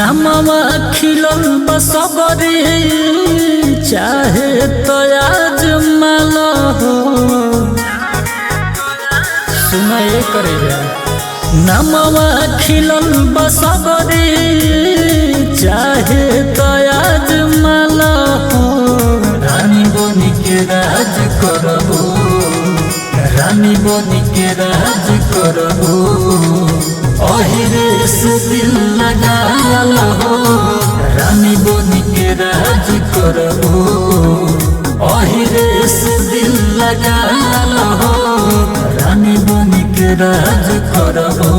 नमवा खिलल बसगरी चाहे तो आज माला हो सुनाए करे नमवा खिलल बसगरी चाहे तो आज माला हो रानी बनी के राज करबो रानी बनी के राज करबो ओहिरे से दिल लगाल हो रानी बनी के राज करबो ओहिरे से दिल लगाल हो रानी बनी के राज करबो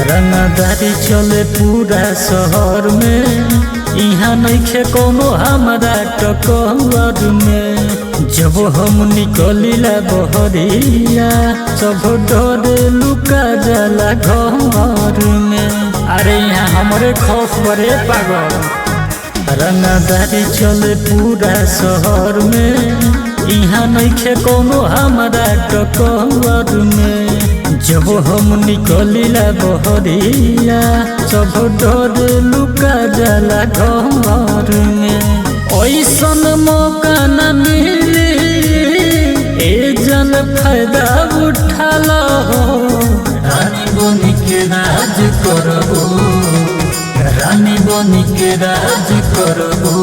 रंगदारी चले पूरा शहर में यहाँ नइखे कोनो हमारा टक्कर में जब हम निकलिला बहरिया सब डरे लुका जाला घर में अरे यहाँ हमारे खौफ बड़े पागल रंगदारी चले पूरा शहर में यहाँ नइखे कोनो हमारा टक्कर में जब हम निकलिला बहरिया सब डरे लुका जाला घर में ऐसन मौका न मिली ए जन फायदा उठाल हो रानी बनी के राज करबो रानी बनी के राज करबो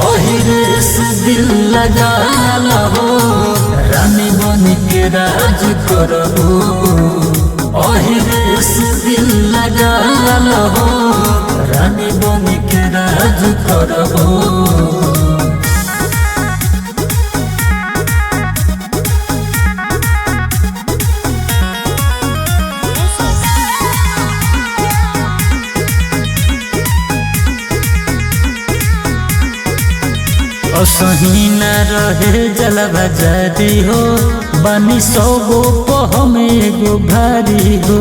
ओहिरे से दिल लगाल हो रानी बनी के राज करबो ओहिरे से दिल लगाल हो रानी बनी के राज करबो असही न रहे जलवा जारी हो बानी 100 गो पहम एगो भारी हो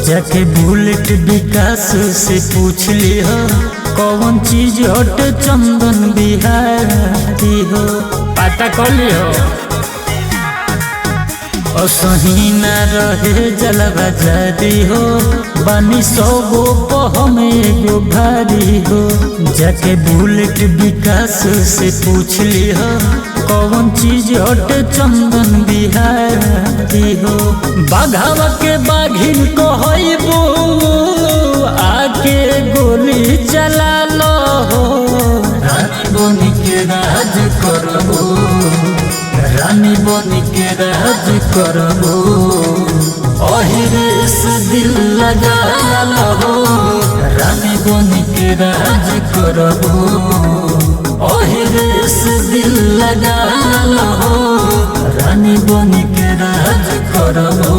जाके बुलेट विकास से पूछ ली हो कौन चीज हट चंदन बिहारी हो पता कर ली हो असही न रहे जलवा जारी हो बानी 100 गो पहम एगो भारी हो जाके बुलेट विकास से पूछ ली हो कौन चीज हट चंदन बिहारी हो बाघावा के बाघिन कहबो आके गोली चला लो हो रानी बनी के राज करबो रानी बनी के राज करबो ओहिरे से दिल लगाल हो रानी बनी के राज करबो ओहिरे से दिल लगाल हो रानी बनी के राज करबो।